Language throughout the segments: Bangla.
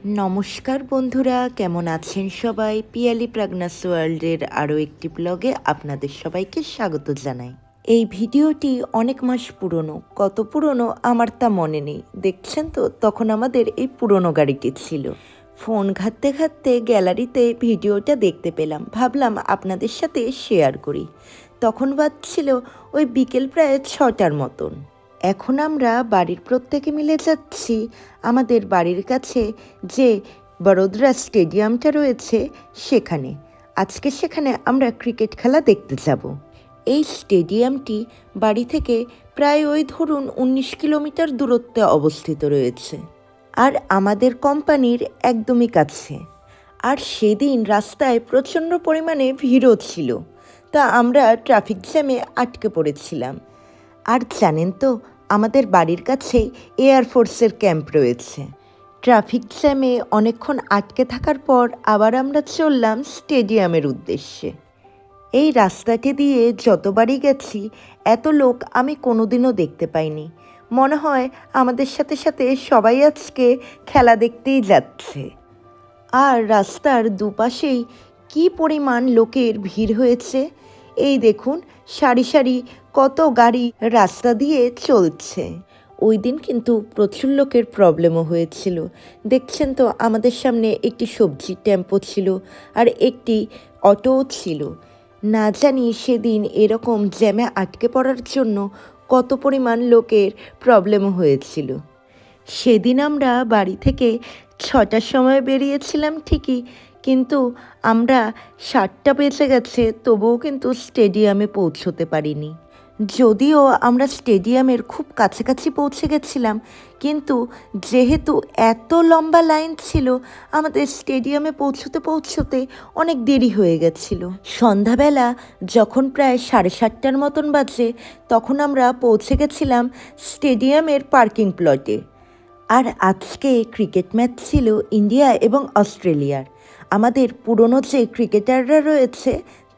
নমস্কার বন্ধুরা, কেমন আছেন সবাই? পিয়ালি প্রাগনাস ওয়ার্ল্ডের আরও একটি ব্লগে আপনাদের সবাইকে স্বাগত জানাই। এই ভিডিওটি অনেক মাস পুরনো, কত পুরনো আমার তা মনে নেই। দেখছেন তো, তখন আমাদের এই পুরনো গাড়িটি ছিল। ফোন ঘাঁটতে ঘাঁটতে গ্যালারিতে ভিডিওটা দেখতে পেলাম, ভাবলাম আপনাদের সাথে শেয়ার করি। তখন বাজছিল ওই বিকেল প্রায় 6টার মতন। এখন আমরা বাড়ির প্রত্যেকে মিলে যাচ্ছি আমাদের বাড়ির কাছে যে বড়োদরা স্টেডিয়ামটা রয়েছে সেখানে। আজকে সেখানে আমরা ক্রিকেট খেলা দেখতে যাব। এই স্টেডিয়ামটি বাড়ি থেকে প্রায় ওই ধরুন 19 কিলোমিটার দূরত্বে অবস্থিত রয়েছে, আর আমাদের কোম্পানির একদমই কাছে। আর সেদিন রাস্তায় প্রচণ্ড পরিমাণে ভিড়ও ছিল, তা আমরা ট্রাফিক জ্যামে আটকে পড়েছিলাম। আর জানেন তো, আমাদের বাড়ির কাছেই এয়ারফোর্সের ক্যাম্প রয়েছে। ট্রাফিক জ্যামে অনেকক্ষণ আটকে থাকার পর আবার আমরা চললাম স্টেডিয়ামের উদ্দেশ্যে। এই রাস্তাটি দিয়ে যতবারই গেছি এত লোক আমি কোনোদিনও দেখতে পাইনি। মনে হয় আমাদের সাথে সাথে সবাই আজকে খেলা দেখতেই যাচ্ছে। আর রাস্তার দুপাশেই কী পরিমাণ লোকের ভিড় হয়েছে! এই দেখুন, সারি সারি কত গাড়ি রাস্তা দিয়ে চলছে। ওই দিন কিন্তু প্রচুর লোকের প্রবলেমও হয়েছিল। দেখছেন তো, আমাদের সামনে একটি সবজির টেম্পো ছিল আর একটি অটোও ছিল। না জানি সেদিন এরকম জ্যামে আটকে পড়ার জন্য কত পরিমাণ লোকের প্রবলেমও হয়েছিল। সেদিন আমরা বাড়ি থেকে 6টার সময় বেরিয়েছিলাম ঠিকই, কিন্তু আমরা 7টা বেজে গেছে তবুও কিন্তু স্টেডিয়ামে পৌঁছতে পারিনি। যদিও আমরা স্টেডিয়ামের খুব কাছাকাছি পৌঁছে গেছিলাম, কিন্তু যেহেতু এত লম্বা লাইন ছিল আমাদের স্টেডিয়ামে পৌঁছতে পৌঁছতে অনেক দেরি হয়ে গেছিল। সন্ধ্যাবেলা যখন প্রায় 7:30টার মতন বাজে তখন আমরা পৌঁছে গেছিলাম স্টেডিয়ামের পার্কিং প্লটে। আর আজকে ক্রিকেট ম্যাচ ছিল ইন্ডিয়া এবং অস্ট্রেলিয়ার। আমাদের পুরনো যে ক্রিকেটাররা রয়েছে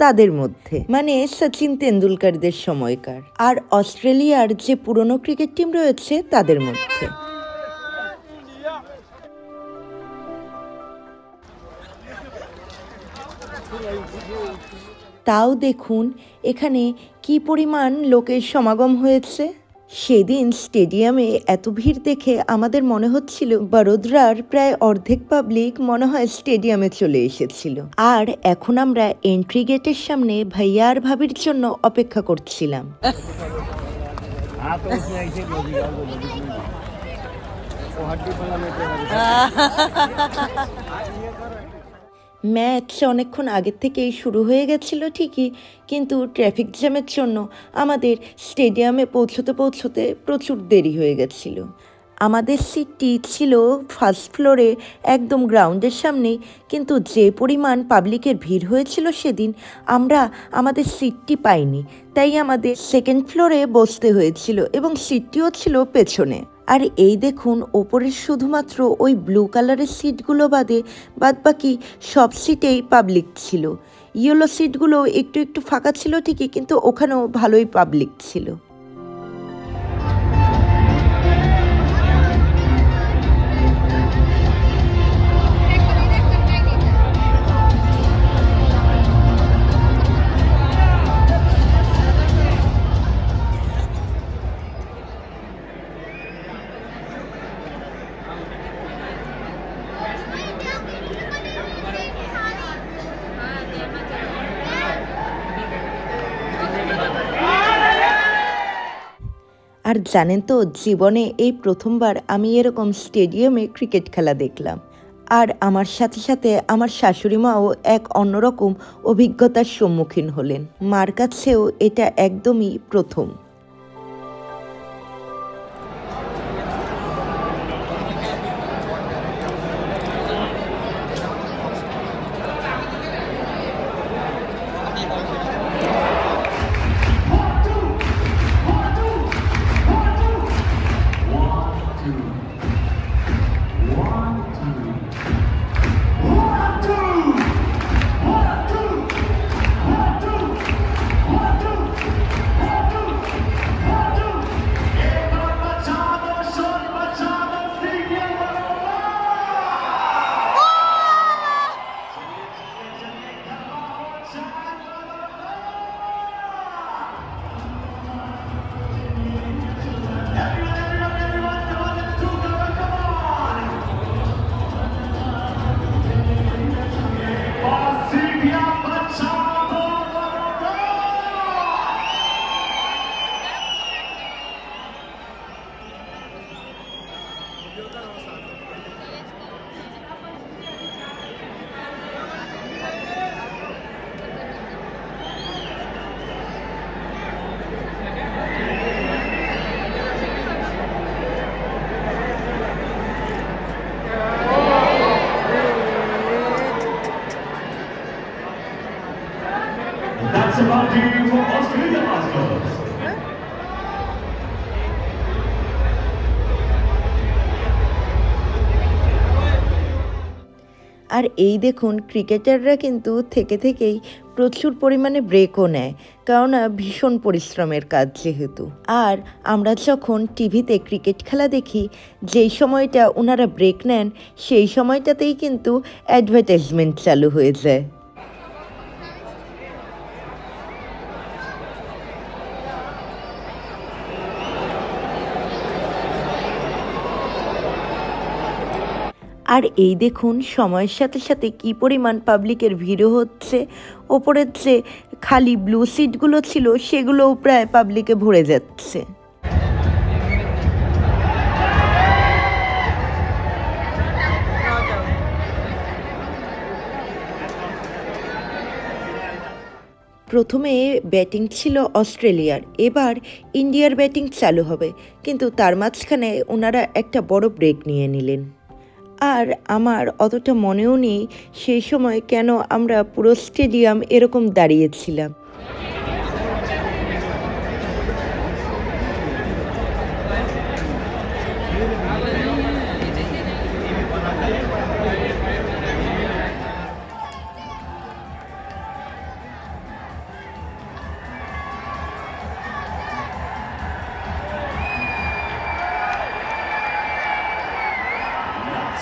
তাদের মধ্যে, মানে সচিন তেন্ডুলকারদের সময়কার, আর অস্ট্রেলিয়ার যে পুরনো ক্রিকেট টিম রয়েছে তাদের মধ্যে। তাও দেখুন এখানে কি পরিমাণ লোকের সমাগম হয়েছে। সেদিন স্টেডিয়ামে এত ভিড় দেখে আমাদের মনে হচ্ছিল বড়োদরার প্রায় অর্ধেক পাবলিক মনে হয় স্টেডিয়ামে চলে এসেছিল। আর এখন আমরা এন্ট্রি গেটের সামনে ভাইয়া আর ভাবির জন্য অপেক্ষা করছিলাম। ম্যাচ অনেকক্ষণ আগের থেকেই শুরু হয়ে গেছিল ঠিকই, কিন্তু ট্রাফিক জ্যামের জন্য আমাদের স্টেডিয়ামে পৌঁছতে পৌঁছতে প্রচুর দেরি হয়ে গেছিল। আমাদের সিটটি ছিল ফার্স্ট ফ্লোরে, একদম গ্রাউন্ডের সামনেই, কিন্তু যে পরিমাণ পাবলিকের ভিড় হয়েছিল সেদিন আমরা আমাদের সিটটি পাইনি, তাই আমাদের সেকেন্ড ফ্লোরে বসতে হয়েছিল এবং সিটটিও ছিল পেছনে। আর এই দেখুন, ওপরের শুধুমাত্র ওই ব্লু কালারের সিটগুলো বাদ বাকি সব সিটেই পাবলিক ছিল। ইয়েলো সিটগুলো একটু একটু ফাঁকা ছিল ঠিকই, কিন্তু ওখানেও ভালোই পাবলিক ছিল। আর জানেন তো, জীবনে এই প্রথমবার আমি এরকম স্টেডিয়ামে ক্রিকেট খেলা দেখলাম। আর আমার সাথে সাথে আমার শাশুড়ি মাও এক অন্যরকম অভিজ্ঞতার সম্মুখীন হলেন। মার কাছেও এটা একদমই প্রথম। আর এই দেখুন ক্রিকেটাররা কিন্তু থেকে থেকেই প্রচুর পরিমাণে ব্রেকও নেয়, কেননা ভীষণ পরিশ্রমের কাজ যেহেতু। আর আমরা যখন টিভিতে ক্রিকেট খেলা দেখি, যেই সময়টা ওনারা ব্রেক নেন সেই সময়টাতেই কিন্তু অ্যাডভার্টাইজমেন্ট চালু হয়ে যায়। আর এই দেখুন সময়ের সাথে সাথে কী পরিমাণ পাবলিকের ভিড়ও হচ্ছে। ওপরের যে খালি ব্লু সিটগুলো ছিল সেগুলোও প্রায় পাবলিকে ভরে যাচ্ছে। প্রথমে ব্যাটিং ছিল অস্ট্রেলিয়ার, এবার ইন্ডিয়ার ব্যাটিং চালু হবে, কিন্তু তার মাঝখানে ওনারা একটা বড় ব্রেক নিয়ে নিলেন। আর আমার অতটা মনেও নেই সেই সময় কেন আমরা পুরো স্টেডিয়াম এরকম দাঁড়িয়েছিলাম।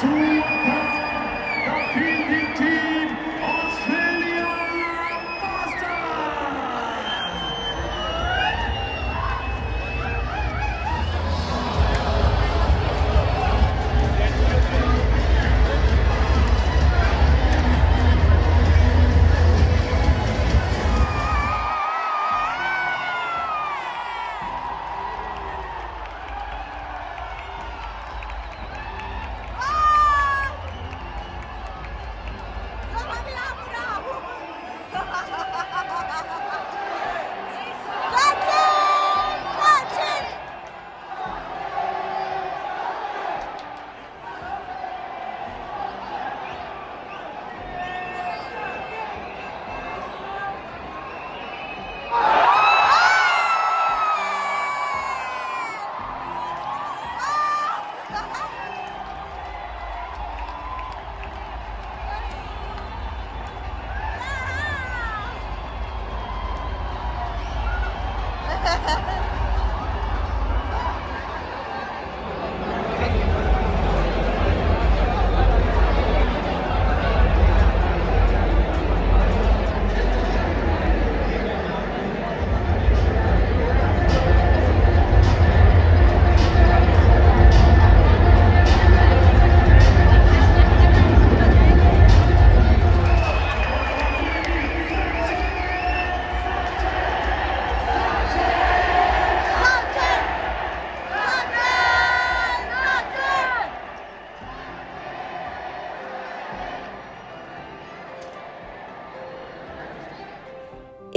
To the defeating team, Australia Masters!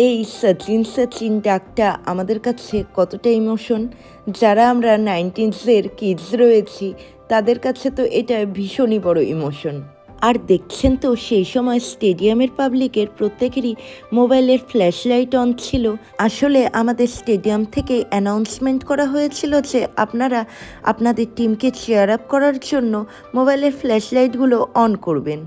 এই সচিন সচিন ডাকটা আমাদের কাছে কতটা ইমোশন, যারা আমরা 90s-এর কিডস রয়েছি তাদের কাছে তো এটা ভীষণই বড় ইমোশন। আর দেখছেন তো সেই সময় স্টেডিয়ামের পাবলিকের প্রত্যেকেরই মোবাইলের ফ্ল্যাশ লাইট অন ছিল। আসলে আমাদের স্টেডিয়াম থেকে অ্যানাউন্সমেন্ট করা হয়েছিল যে আপনারা আপনাদের টিমকে চেয়ার আপ করার জন্য মোবাইলের ফ্ল্যাশ লাইটগুলো অন করবেন।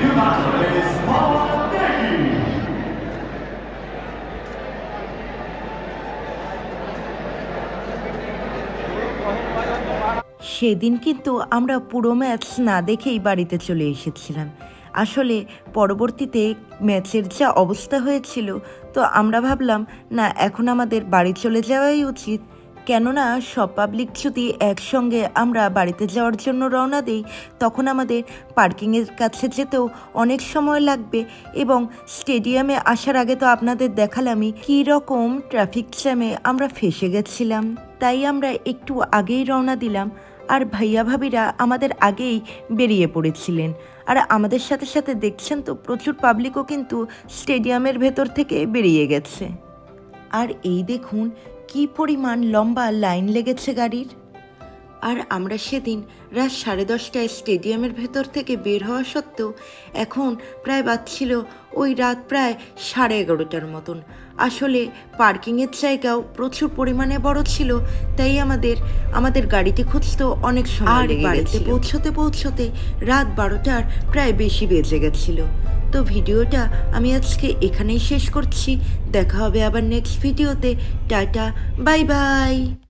New batter is Pandey. সেদিন কিন্তু আমরা পুরো ম্যাচ না দেখেই বাড়িতে চলে এসেছিলাম। আসলে পরবর্তীতে ম্যাচের যা অবস্থা হয়েছিল, তো আমরা ভাবলাম না এখন আমাদের বাড়ি চলে যাওয়াই উচিত, কেননা সব পাবলিক যদি একসঙ্গে আমরা বাড়িতে যাওয়ার জন্য রওনা দিই তখন আমাদের পার্কিংয়ের কাছে যেতেও অনেক সময় লাগবে, এবং স্টেডিয়ামে আসার আগে তো আপনাদের দেখালামই কী রকম ট্রাফিক জ্যামে আমরা ফেসে গেছিলাম। তাই আমরা একটু আগেই রওনা দিলাম, আর ভাইয়া ভাবিরা আমাদের আগেই বেরিয়ে পড়েছিলেন। আর আমাদের সাথে সাথে দেখছেন তো প্রচুর পাবলিকও কিন্তু স্টেডিয়ামের ভেতর থেকে বেরিয়ে গেছে। আর এই দেখুন কি পরিমাণ লম্বা লাইন লেগেছে গাড়ির। আর আমরা সেদিন রাত 10:30টায় স্টেডিয়ামের ভেতর থেকে বের হওয়া সত্ত্বেও এখন প্রায় বাজছিল ওই রাত প্রায় 11:30টার মতন। আসলে পার্কিংয়ের জায়গাও প্রচুর পরিমাণে বড় ছিল, তাই আমাদের গাড়িতে খুঁজতেও অনেক সময় লেগে গেছিল। বাড়িতে পৌঁছতে রাত 12টার প্রায় বেশি বেজে গেছিল। তো ভিডিওটা আমি আজকে এখানেই শেষ করছি। দেখা হবে আবার নেক্সট ভিডিওতে। Tata, bye bye.